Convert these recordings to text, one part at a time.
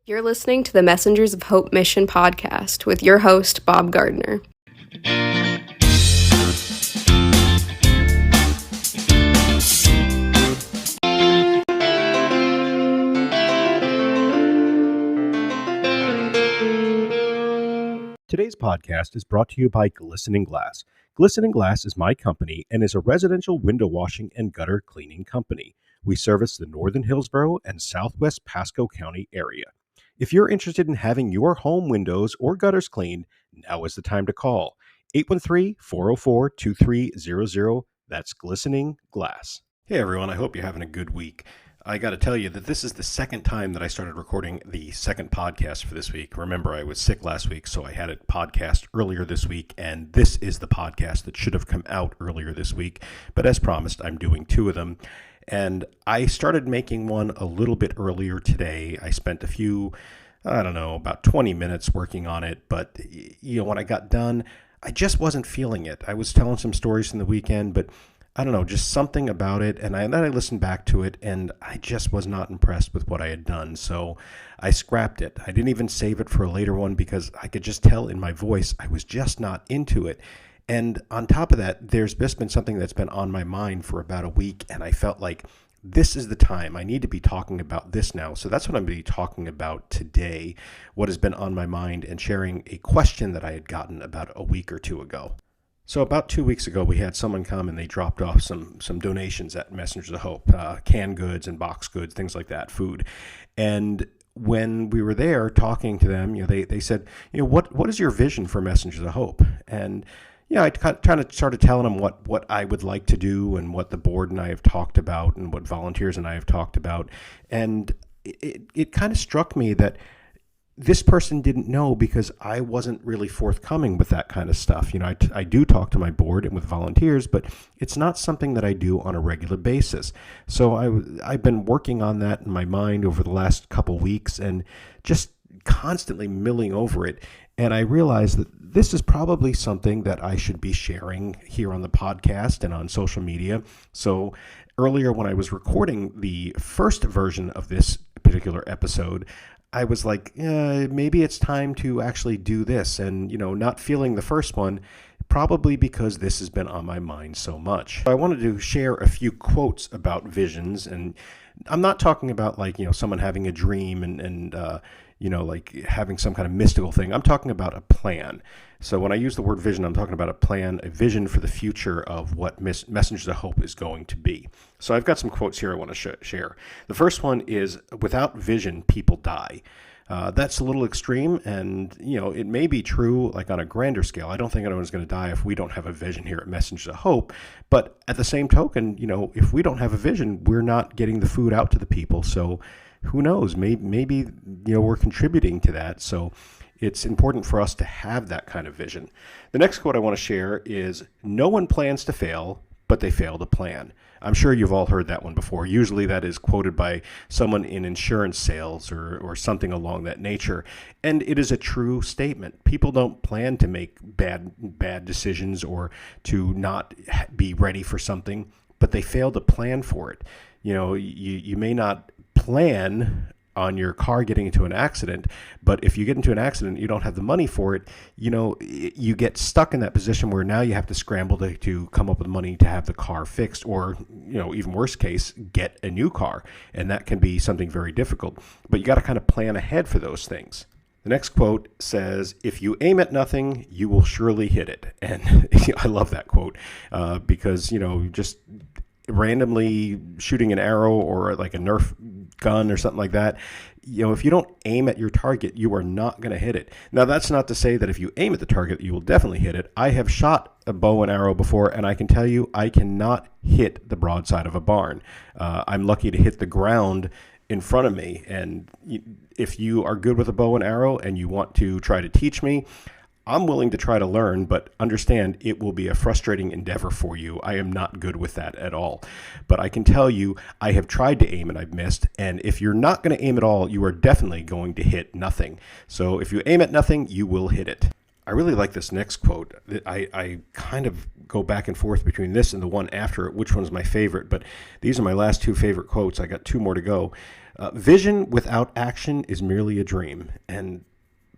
You're listening to the Messengers of Hope Mission podcast with your host, Bob Gardner. Today's podcast is brought to you by Glistening Glass. Glistening Glass is my company and is a residential window washing and gutter cleaning company. We service the northern Hillsborough and southwest Pasco County area. If you're interested in having your home windows or gutters cleaned, now is the time to call. 813-404-2300. That's Glistening Glass. Hey everyone, I hope you're having a good week. I got to tell you that this is the second time that I started recording the second podcast for this week. Remember, I was sick last week, so I had a podcast earlier this week, and this is the podcast that should have come out earlier this week. But as promised, I'm doing two of them. And I started making one a little bit earlier today. I spent about 20 minutes working on it. But, when I got done, I just wasn't feeling it. I was telling some stories from the weekend, but I don't know, just something about it. And then I listened back to it, and I just was not impressed with what I had done. So I scrapped it. I didn't even save it for a later one because I could just tell in my voice I was just not into it. And on top of that, there's just been something that's been on my mind for about a week, and I felt like this is the time. I need to be talking about this now. So that's what I'm going to be talking about today, what has been on my mind, and sharing a question that I had gotten about a week or two ago. So about 2 weeks ago, we had someone come and they dropped off some donations at Messengers of Hope, canned goods and box goods, things like that, food. And when we were there talking to them, they said, what is your vision for Messengers of Hope? And I kind of started telling them what I would like to do and what the board and I have talked about and what volunteers and I have talked about. And it kind of struck me that this person didn't know because I wasn't really forthcoming with that kind of stuff. I do talk to my board and with volunteers, but it's not something that I do on a regular basis. So I've been working on that in my mind over the last couple weeks and just constantly milling over it. And I realized that this is probably something that I should be sharing here on the podcast and on social media. So earlier when I was recording the first version of this particular episode, I was like, maybe it's time to actually do this. And, not feeling the first one, probably because this has been on my mind so much. I wanted to share a few quotes about visions. And I'm not talking about someone having a dream and like having some kind of mystical thing. I'm talking about a plan. So when I use the word vision, I'm talking about a plan, a vision for the future of what Messengers of Hope is going to be. So I've got some quotes here I want to share. The first one is, without vision, people die. That's a little extreme, and, it may be true on a grander scale. I don't think anyone's going to die if we don't have a vision here at Messengers of Hope. But at the same token, if we don't have a vision, we're not getting the food out to the people. So who knows? Maybe we're contributing to that. So it's important for us to have that kind of vision. The next quote I want to share is, no one plans to fail, but they fail to plan. I'm sure you've all heard that one before. Usually that is quoted by someone in insurance sales or something along that nature. And it is a true statement. People don't plan to make bad decisions or to not be ready for something, but they fail to plan for it. You may not plan on your car getting into an accident, but if you get into an accident, you don't have the money for it, you get stuck in that position where now you have to scramble to come up with money to have the car fixed, or, even worst case, get a new car. And that can be something very difficult, but you got to kind of plan ahead for those things. The next quote says, if you aim at nothing, you will surely hit it. And I love that quote because, just randomly shooting an arrow or like a Nerf gun or something like that, if you don't aim at your target, you are not going to hit it. Now, that's not to say that if you aim at the target, you will definitely hit it. I have shot a bow and arrow before, and I can tell you I cannot hit the broadside of a barn. I'm lucky to hit the ground in front of me. And if you are good with a bow and arrow and you want to try to teach me, I'm willing to try to learn, but understand it will be a frustrating endeavor for you. I am not good with that at all. But I can tell you, I have tried to aim and I've missed. And if you're not going to aim at all, you are definitely going to hit nothing. So if you aim at nothing, you will hit it. I really like this next quote. I kind of go back and forth between this and the one after it, which one's my favorite, but these are my last two favorite quotes. I got two more to go. Vision without action is merely a dream. And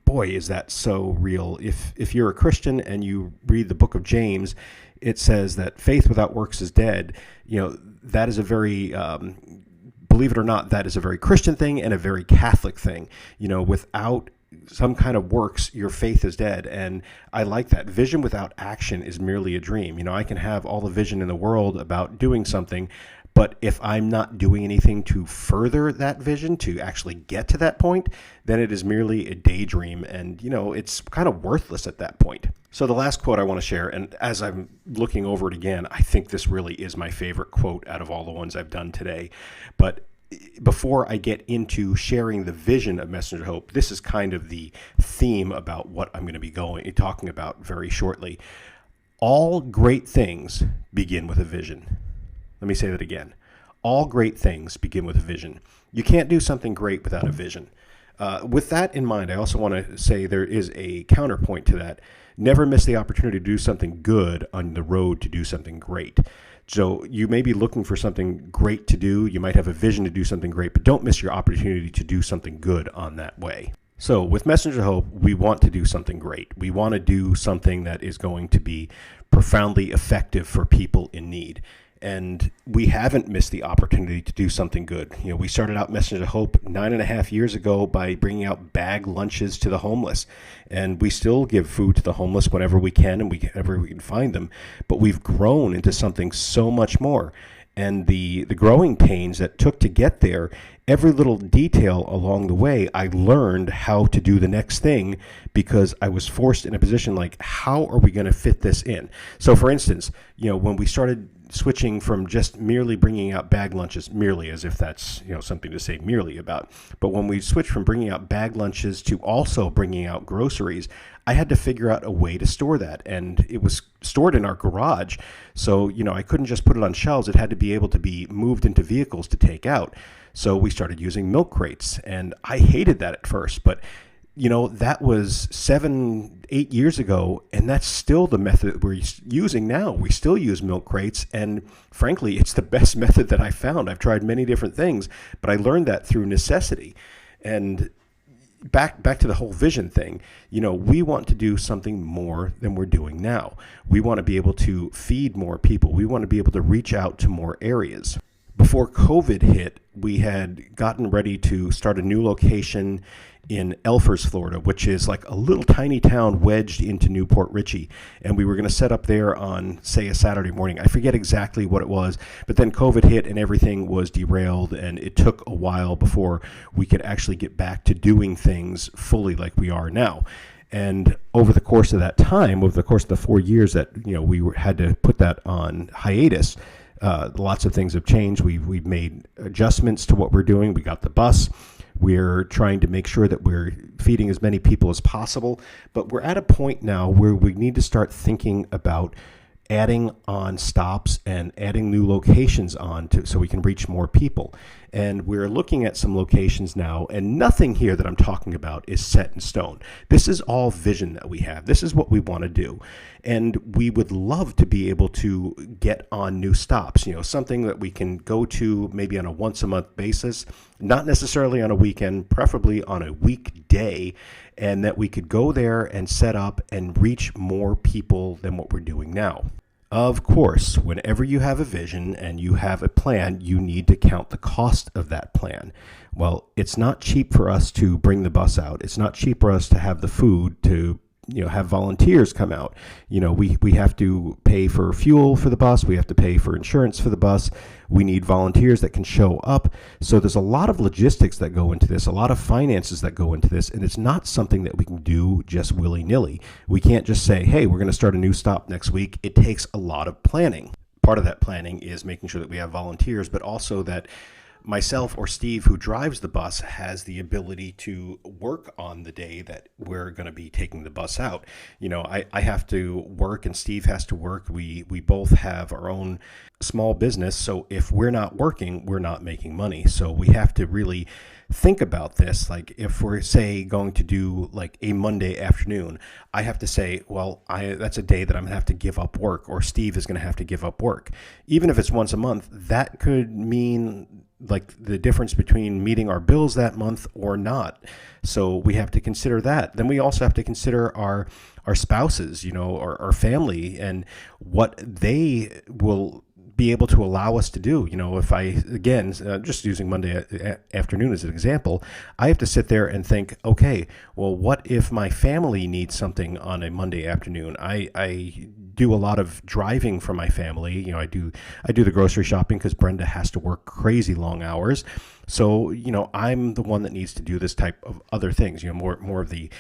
boy, is that so real. If you're a Christian and you read the book of James, it says that faith without works is dead. That is a very, believe it or not, that is a very Christian thing and a very Catholic thing. Without some kind of works, your faith is dead. And I like that. Vision without action is merely a dream. I can have all the vision in the world about doing something, but if I'm not doing anything to further that vision, to actually get to that point, then it is merely a daydream. And, it's kind of worthless at that point. So the last quote I want to share, and as I'm looking over it again, I think this really is my favorite quote out of all the ones I've done today. But before I get into sharing the vision of Messenger Hope, this is kind of the theme about what I'm going to be talking about very shortly. All great things begin with a vision. Let me say that again. All great things begin with a vision. You can't do something great without a vision. With that in mind, I also want to say there is a counterpoint to that. Never miss the opportunity to do something good on the road to do something great. So you may be looking for something great to do. You might have a vision to do something great, but don't miss your opportunity to do something good on that way. So with Messenger Hope, we want to do something great. We want to do something that is going to be profoundly effective for people in need. And we haven't missed the opportunity to do something good. We started out Messenger Hope 9.5 years ago by bringing out bag lunches to the homeless. And we still give food to the homeless whenever we can and whenever we can find them. But we've grown into something so much more. And the growing pains that took to get there, every little detail along the way, I learned how to do the next thing because I was forced in a position like, how are we going to fit this in? So for instance, when we started switching from just merely bringing out bag lunches, merely as if that's something to say merely about, but when we switched from bringing out bag lunches to also bringing out groceries, I had to figure out a way to store that, and it was stored in our garage. So I couldn't just put it on shelves. It had to be able to be moved into vehicles to take out. So we started using milk crates, and I hated that at first, but that was 7-8 years ago, and that's still the method we're using now. We still use milk crates, and frankly, it's the best method that I found. I've tried many different things, but I learned that through necessity. And back to the whole vision thing, we want to do something more than we're doing now. We want to be able to feed more people. We want to be able to reach out to more areas. Before COVID hit, we had gotten ready to start a new location in Elfers, Florida, which is like a little tiny town wedged into Newport Richey. And we were going to set up there on, say, a Saturday morning. I forget exactly what it was, but then COVID hit and everything was derailed, and it took a while before we could actually get back to doing things fully like we are now. And over the course of that time, over the course of the 4 years that had to put that on hiatus, lots of things have changed. We've made adjustments to what we're doing. We got the bus. We're trying to make sure that we're feeding as many people as possible. But we're at a point now where we need to start thinking about adding on stops and adding new locations on so we can reach more people. And we're looking at some locations now, and nothing here that I'm talking about is set in stone. This is all vision that we have. This is what we want to do. And we would love to be able to get on new stops, something that we can go to maybe on a once-a-month basis, not necessarily on a weekend, preferably on a weekday, and that we could go there and set up and reach more people than what we're doing now. Of course, whenever you have a vision and you have a plan, you need to count the cost of that plan. Well, it's not cheap for us to bring the bus out. It's not cheap for us to have the food, to have volunteers come out. We have to pay for fuel for the bus. We have to pay for insurance for the bus. We need volunteers that can show up. So there's a lot of logistics that go into this, a lot of finances that go into this, and it's not something that we can do just willy-nilly. We can't just say, hey, we're going to start a new stop next week. It takes a lot of planning. Part of that planning is making sure that we have volunteers, but also that myself or Steve, who drives the bus, has the ability to work on the day that we're going to be taking the bus out. I have to work and Steve has to work. We both have our own small business. So if we're not working, we're not making money. So we have to really think about this. Like if we're say going to do like a Monday afternoon, I have to say, well, that's a day that I'm gonna have to give up work, or Steve is gonna have to give up work. Even if it's once a month, that could mean like the difference between meeting our bills that month or not. So we have to consider that. Then we also have to consider our spouses, our family, and what they will be able to allow us to do. If I, again, just using Monday afternoon as an example, I have to sit there and think, okay, well, what if my family needs something on a Monday afternoon? I do a lot of driving for my family. I do the grocery shopping because Brenda has to work crazy long hours. So, I'm the one that needs to do this type of other things, more of the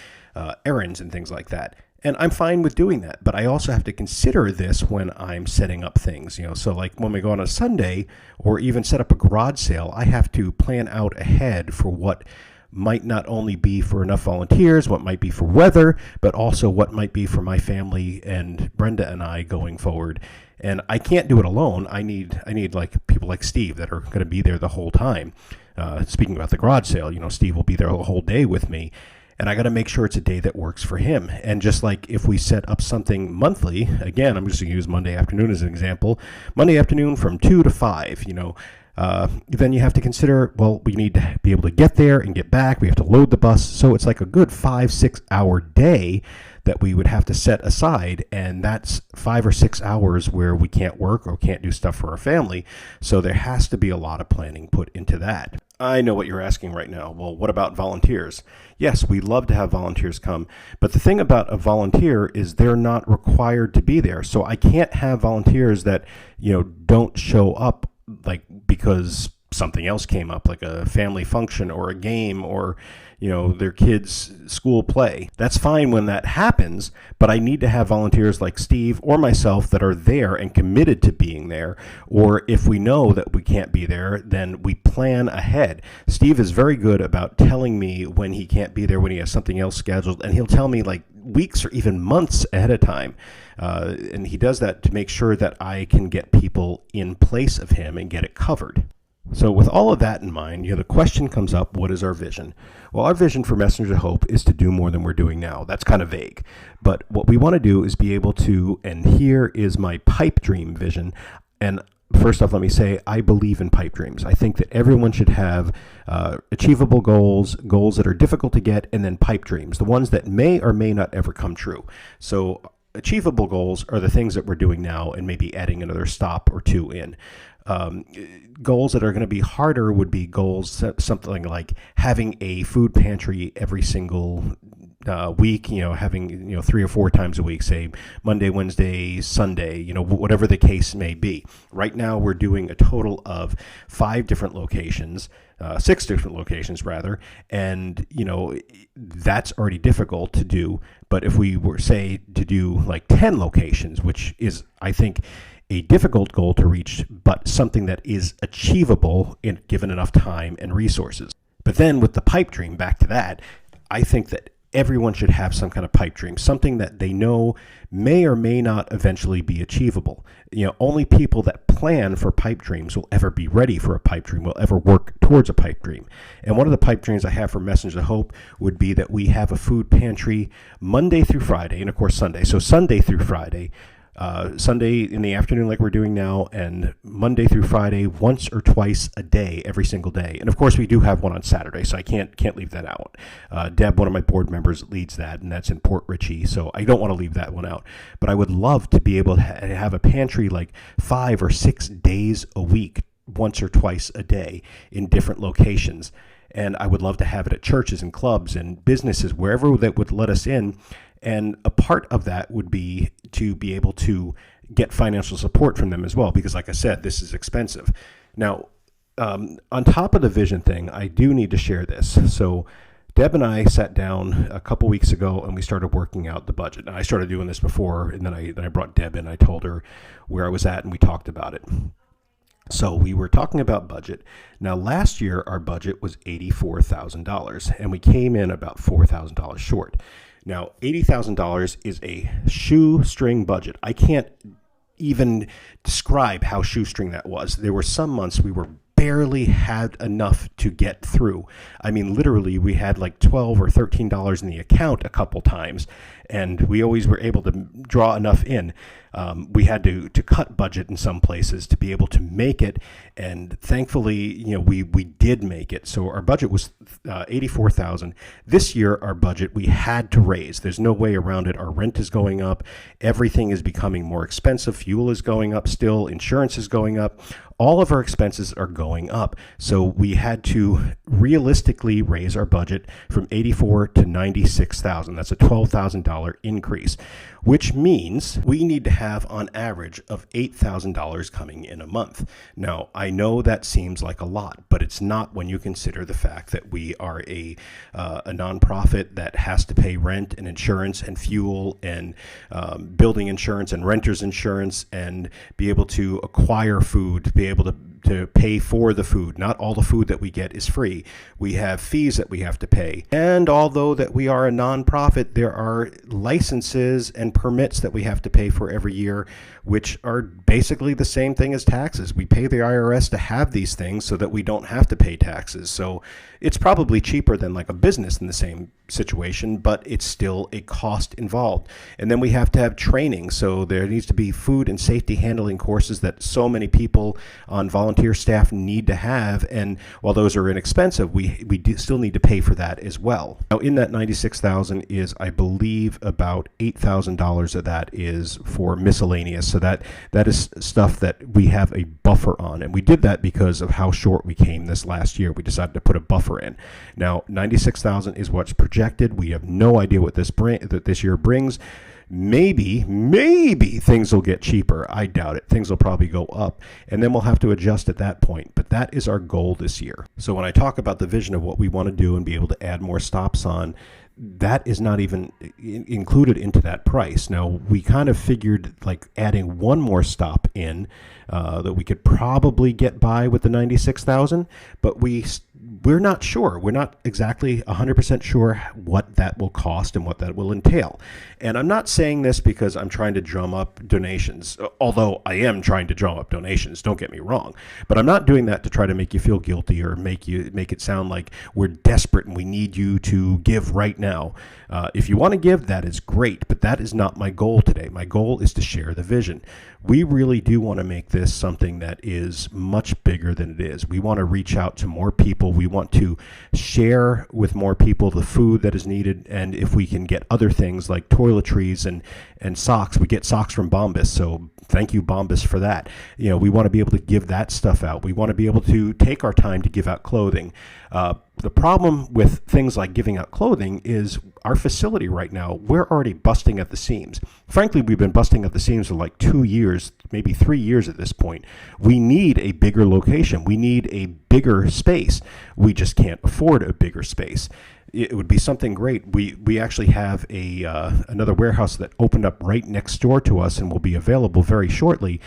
errands and things like that. And I'm fine with doing that, but I also have to consider this when I'm setting up things, So like when we go on a Sunday or even set up a garage sale, I have to plan out ahead for what might not only be for enough volunteers, what might be for weather, but also what might be for my family and Brenda and I going forward. And I can't do it alone. I need like people like Steve that are going to be there the whole time. Speaking about the garage sale, Steve will be there the whole day with me. And I got to make sure it's a day that works for him. And just like if we set up something monthly, again, I'm just going to use Monday afternoon as an example. Monday afternoon from 2 to 5, then you have to consider, well, we need to be able to get there and get back. We have to load the bus. So it's like a good 5-6 hour day that we would have to set aside. And that's 5 or 6 hours where we can't work or can't do stuff for our family. So there has to be a lot of planning put into that. I know what you're asking right now. Well, what about volunteers? Yes, we love to have volunteers come, but the thing about a volunteer is they're not required to be there. So I can't have volunteers that, don't show up like because something else came up, like a family function or a game or, their kids' school play. That's fine when that happens, but I need to have volunteers like Steve or myself that are there and committed to being there. Or if we know that we can't be there, then we plan ahead. Steve is very good about telling me when he can't be there, when he has something else scheduled, and he'll tell me like weeks or even months ahead of time. And he does that to make sure that I can get people in place of him and get it covered. So with all of that in mind, the question comes up, what is our vision? Well, our vision for Messengers of Hope is to do more than we're doing now. That's kind of vague. But what we want to do is be able to, and here is my pipe dream vision. And first off, let me say, I believe in pipe dreams. I think that everyone should have achievable goals that are difficult to get, and then pipe dreams, the ones that may or may not ever come true. So achievable goals are the things that we're doing now and maybe adding another stop or two in. Goals that are going to be harder would be goals, something like having a food pantry every single week, having, 3 or 4 times a week, say Monday, Wednesday, Sunday, whatever the case may be. Right now we're doing a total of 5 different locations, 6 different locations rather. And, that's already difficult to do. But if we were, say, to do like 10 locations, which is, I think, a difficult goal to reach, but something that is achievable given enough time and resources. But then with the pipe dream, back to that, I think that everyone should have some kind of pipe dream, something that they know may or may not eventually be achievable. Only people that plan for pipe dreams will ever be ready for a pipe dream, will ever work towards a pipe dream. And one of the pipe dreams I have for Messengers of Hope would be that we have a food pantry Monday through Friday, and of course Sunday. So Sunday through Friday, Sunday in the afternoon like we're doing now, and Monday through Friday once or twice a day, every single day. And of course we do have one on Saturday, so I can't leave that out. Deb, one of my board members, leads that, and that's in Port Richey, so I don't want to leave that one out. But I would love to be able to have a pantry like 5 or 6 days a week, once or twice a day in different locations. And I would love to have it at churches and clubs and businesses, wherever that would let us in. And a part of that would be to be able to get financial support from them as well, because like I said, this is expensive. Now, on top of the vision thing, I do need to share this. So Deb and I sat down a couple weeks ago and we started working out the budget. And I started doing this before, and then I brought Deb in. I told her where I was at and we talked about it. So we were talking about budget. Now, last year, our budget was $84,000, and we came in about $4,000 short. Now, $80,000 is a shoestring budget. I can't even describe how shoestring that was. There were some months we were barely had enough to get through. I mean, literally, we had like $12 or $13 in the account a couple times, and we always were able to draw enough in. We had to cut budget in some places to be able to make it, and thankfully, we did make it. So our budget was $84,000. This year, our budget we had to raise. There's no way around it. Our rent is going up. Everything is becoming more expensive. Fuel is going up still. Insurance is going up. All of our expenses are going up. So we had to realistically raise our budget from $84,000 to $96,000. That's a $12,000 increase, which means we need to have on average of $8,000 coming in a month. Now, I know that seems like a lot, but it's not when you consider the fact that we are a nonprofit that has to pay rent and insurance and fuel and building insurance and renter's insurance and be able to acquire food, be able to pay for the food. Not all the food that we get is free. We have fees that we have to pay. And although that we are a nonprofit, there are licenses and permits that we have to pay for every year, which are basically the same thing as taxes. We pay the IRS to have these things so that we don't have to pay taxes. So it's probably cheaper than like a business in the same situation, but it's still a cost involved. And then we have to have training. So there needs to be food and safety handling courses that so many people on volunteer staff need to have. And while those are inexpensive, we do still need to pay for that as well. Now, in that $96,000 is, I believe, about $8,000 of that is for miscellaneous. So that is stuff that we have a buffer on. And we did that because of how short we came this last year. We decided to put a buffer in. Now, $96,000 is what's projected. We have no idea what this year brings. Maybe things will get cheaper. I doubt it. Things will probably go up, and then we'll have to adjust at that point. But that is our goal this year. So when I talk about the vision of what we want to do and be able to add more stops on, that is not even included into that price. Now, we kind of figured like adding one more stop in that we could probably get by with the $96,000, but we're not sure. We're not exactly 100% sure what that will cost and what that will entail. And I'm not saying this because I'm trying to drum up donations, although I am trying to drum up donations, don't get me wrong. But I'm not doing that to try to make you feel guilty or make it sound like we're desperate and we need you to give right now. If you want to give, that is great, but that is not my goal today. My goal is to share the vision. We really do want to make this something that is much bigger than it is. We want to reach out to more people. We want to share with more people the food that is needed. And if we can get other things like toiletries and socks, we get socks from Bombas. So thank you, Bombas, for that. We want to be able to give that stuff out. We want to be able to take our time to give out clothing. The problem with things like giving out clothing is our facility right now, we're already busting at the seams. Frankly, we've been busting at the seams for like 2 years, maybe 3 years at this point. We need a bigger location. We need a bigger space. We just can't afford a bigger space. It would be something great. We actually have another warehouse that opened up right next door to us and will be available very shortly.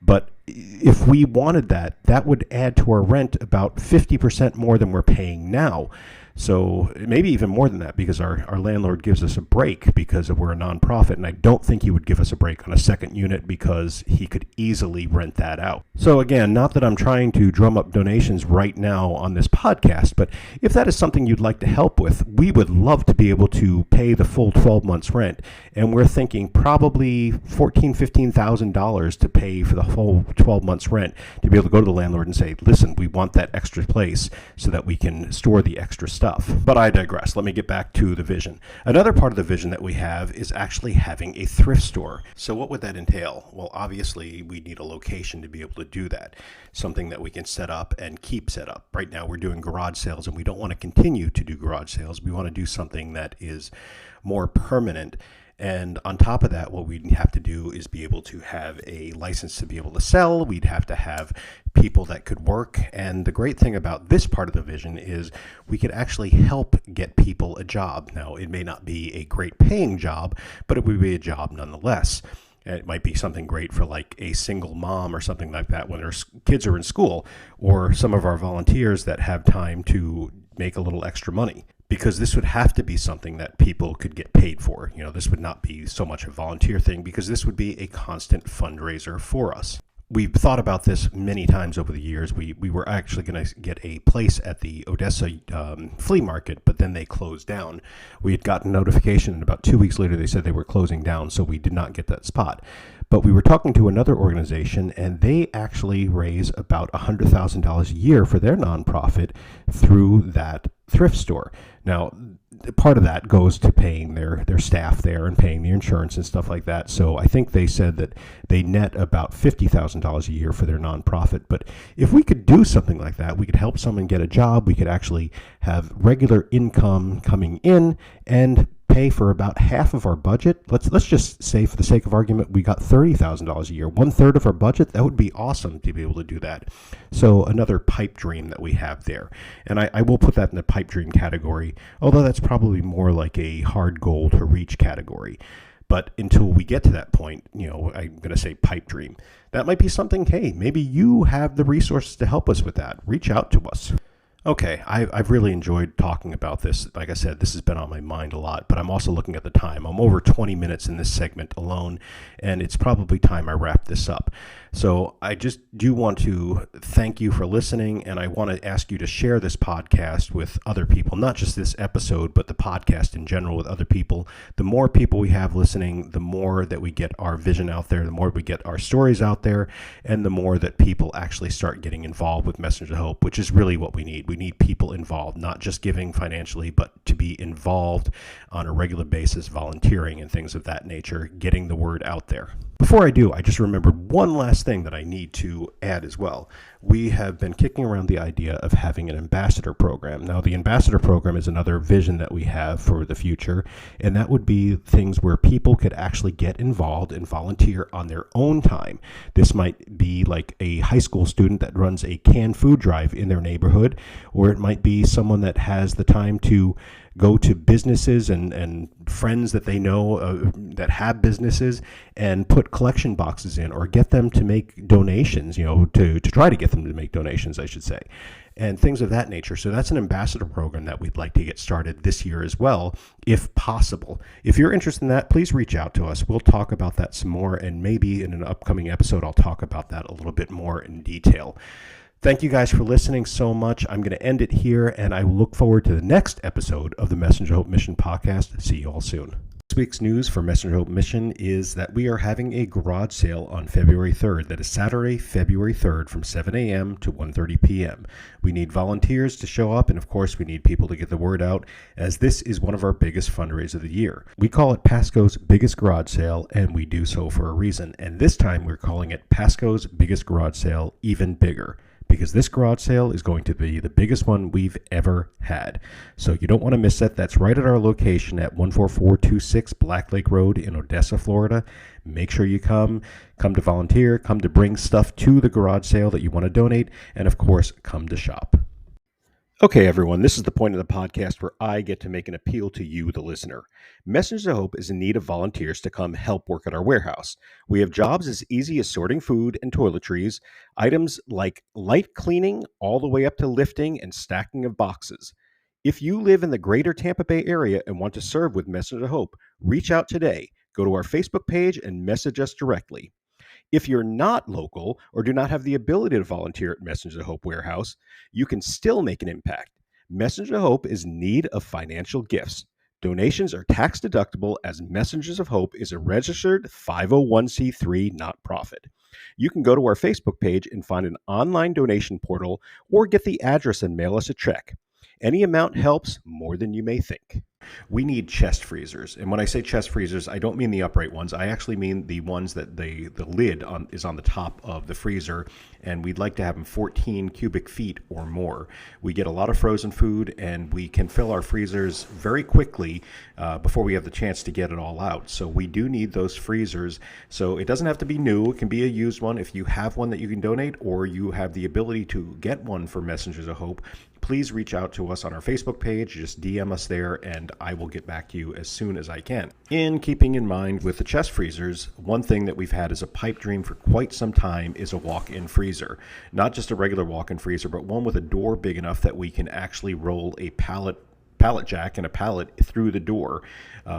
But if we wanted that would add to our rent about 50% more than we're paying now. So maybe even more than that, because our landlord gives us a break because we're a nonprofit, and I don't think he would give us a break on a second unit because he could easily rent that out. So again, not that I'm trying to drum up donations right now on this podcast, but if that is something you'd like to help with, we would love to be able to pay the full 12 months rent, and we're thinking probably $14,000, $15,000 to pay for the whole 12 months rent to be able to go to the landlord and say, listen, we want that extra place so that we can store the extra stuff. But I digress. Let me get back to the vision. Another part of the vision that we have is actually having a thrift store. So what would that entail? Well, obviously, we need a location to be able to do that, something that we can set up and keep set up. Right now, we're doing garage sales, and we don't want to continue to do garage sales. We want to do something that is more permanent. And on top of that, what we'd have to do is be able to have a license to be able to sell. We'd have to have people that could work. And the great thing about this part of the vision is we could actually help get people a job. Now, it may not be a great paying job, but it would be a job nonetheless. It might be something great for like a single mom or something like that when their kids are in school, or some of our volunteers that have time to make a little extra money. because this would have to be something that people could get paid for. This would not be so much a volunteer thing because this would be a constant fundraiser for us. We've thought about this many times over the years. We were actually going to get a place at the Odessa flea market, but then they closed down. We had gotten notification, and about 2 weeks later they said they were closing down, so we did not get that spot. But we were talking to another organization, and they actually raise about $100,000 a year for their nonprofit through that thrift store. Now, part of that goes to paying their staff there and paying the insurance and stuff like that. So I think they said that they net about $50,000 a year for their nonprofit. But if we could do something like that, we could help someone get a job. We could actually have regular income coming in and pay for about half of our budget. Let's just say, for the sake of argument, we got $30,000 a year, 1/3 of our budget. That would be awesome to be able to do that. So another pipe dream that we have there. And I will put that in the pipe dream category, although that's probably more like a hard goal to reach category. But until we get to that point, I'm going to say pipe dream. That might be something, hey, maybe you have the resources to help us with that. Reach out to us. Okay, I've really enjoyed talking about this. Like I said, this has been on my mind a lot, but I'm also looking at the time. I'm over 20 minutes in this segment alone, and it's probably time I wrap this up. So I just do want to thank you for listening, and I want to ask you to share this podcast with other people, not just this episode, but the podcast in general with other people. The more people we have listening, the more that we get our vision out there, the more we get our stories out there, and the more that people actually start getting involved with Messengers of Hope, which is really what we need. We need people involved, not just giving financially, but to be involved on a regular basis, volunteering and things of that nature, getting the word out there. Before I do, I just remembered one last thing that I need to add as well. We have been kicking around the idea of having an ambassador program. Now, the ambassador program is another vision that we have for the future, and that would be things where people could actually get involved and volunteer on their own time. This might be like a high school student that runs a canned food drive in their neighborhood, or it might be someone that has the time to go to businesses and friends that they know that have businesses and put collection boxes in, or get them to make donations, to try to get them to make donations, I should say, and things of that nature. So that's an ambassador program that we'd like to get started this year as well, if possible. If you're interested in that, please reach out to us. We'll talk about that some more, and maybe in an upcoming episode, I'll talk about that a little bit more in detail. Thank you guys for listening so much. I'm going to end it here, and I look forward to the next episode of the Messenger Hope Mission podcast. See you all soon. This week's news for Messenger Hope Mission is that we are having a garage sale on February 3rd. That is Saturday, February 3rd from 7 a.m. to 1:30 p.m. We need volunteers to show up, and of course we need people to get the word out, as this is one of our biggest fundraisers of the year. We call it Pasco's Biggest Garage Sale, and we do so for a reason. And this time we're calling it Pasco's Biggest Garage Sale Even Bigger, because this garage sale is going to be the biggest one we've ever had. So you don't want to miss it. That's right at our location at 14426 Black Lake Road in Odessa, Florida. Make sure you come to volunteer, come to bring stuff to the garage sale that you want to donate, and of course, come to shop. Okay, everyone, this is the point of the podcast where I get to make an appeal to you, the listener. Messengers of Hope is in need of volunteers to come help work at our warehouse. We have jobs as easy as sorting food and toiletries, items like light cleaning, all the way up to lifting and stacking of boxes. If you live in the greater Tampa Bay area and want to serve with Messengers of Hope, reach out today. Go to our Facebook page and message us directly. If you're not local or do not have the ability to volunteer at Messengers of Hope Warehouse, you can still make an impact. Messengers of Hope is in need of financial gifts. Donations are tax deductible, as Messengers of Hope is a registered 501c3 nonprofit. You can go to our Facebook page and find an online donation portal, or get the address and mail us a check. Any amount helps more than you may think. We need chest freezers. And when I say chest freezers, I don't mean the upright ones. I actually mean the ones that the lid is on the top of the freezer, and we'd like to have them 14 cubic feet or more. We get a lot of frozen food, and we can fill our freezers very quickly before we have the chance to get it all out. So we do need those freezers. So it doesn't have to be new. It can be a used one. If you have one that you can donate, or you have the ability to get one for Messengers of Hope, please reach out to us on our Facebook page. Just DM us there, and I will get back to you as soon as I can. In keeping in mind with the chest freezers, one thing that we've had as a pipe dream for quite some time is a walk-in freezer. Not just a regular walk-in freezer, but one with a door big enough that we can actually roll a pallet pallet jack and a pallet through the door.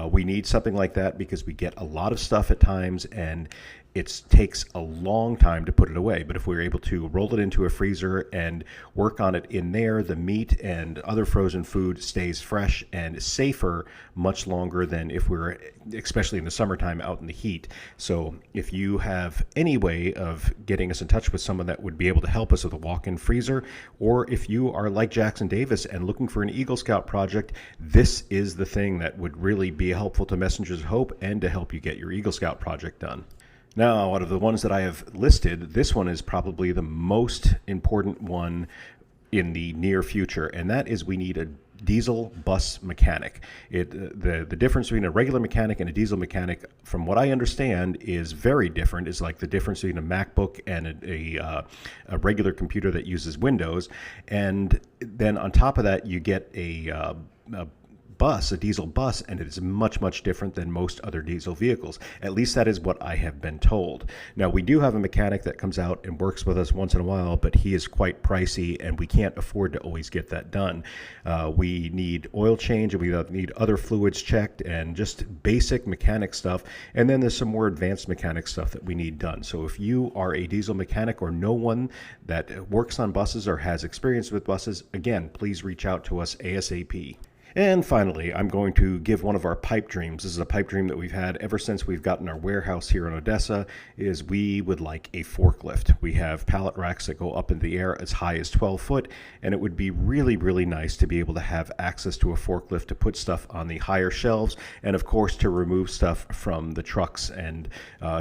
We need something like that because we get a lot of stuff at times, and it takes a long time to put it away. But if we're able to roll it into a freezer and work on it in there, the meat and other frozen food stays fresh and safer much longer than if we're, especially in the summertime, out in the heat. So if you have any way of getting us in touch with someone that would be able to help us with a walk-in freezer, or if you are like Jackson Davis and looking for an Eagle Scout project, this is the thing that would really be helpful to Messengers of Hope and to help you get your Eagle Scout project done. Now, out of the ones that I have listed, this one is probably the most important one in the near future, and that is we need a diesel bus mechanic. The difference between a regular mechanic and a diesel mechanic, from what I understand, is very different. It's like the difference between a MacBook and a regular computer that uses Windows. And then on top of that, you get a diesel bus, and it is much, much different than most other diesel vehicles. At least that is what I have been told. Now, we do have a mechanic that comes out and works with us once in a while, but he is quite pricey, and we can't afford to always get that done. We need oil change, and we need other fluids checked, and just basic mechanic stuff. And then there's some more advanced mechanic stuff that we need done. So if you are a diesel mechanic or know one that works on buses or has experience with buses, again, please reach out to us ASAP. And finally, I'm going to give one of our pipe dreams. This is a pipe dream that we've had ever since we've gotten our warehouse here in Odessa, is we would like a forklift. We have pallet racks that go up in the air as high as 12 foot, and it would be really, really nice to be able to have access to a forklift to put stuff on the higher shelves, and of course to remove stuff from the trucks and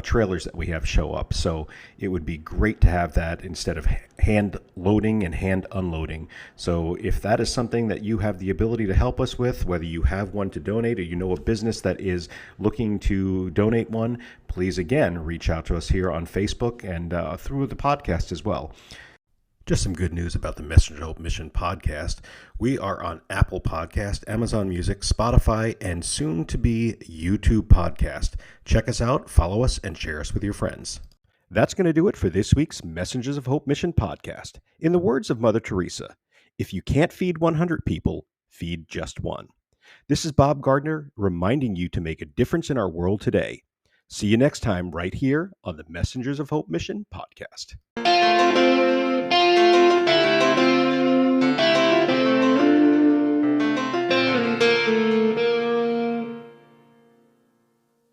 trailers that we have show up. So it would be great to have that instead of hand loading and hand unloading. So if that is something that you have the ability to help us with, whether you have one to donate or you know a business that is looking to donate one, please again reach out to us here on Facebook and through the podcast as well. Just some good news about the Messenger of Hope Mission podcast. We are on Apple Podcast, Amazon Music, Spotify, and soon to be YouTube Podcast. Check us out, follow us, and share us with your friends. That's going to do it for this week's Messengers of Hope Mission podcast. In the words of Mother Teresa, if you can't feed 100 people, feed just one. This is Bob Gardner reminding you to make a difference in our world today. See you next time right here on the Messengers of Hope Mission podcast.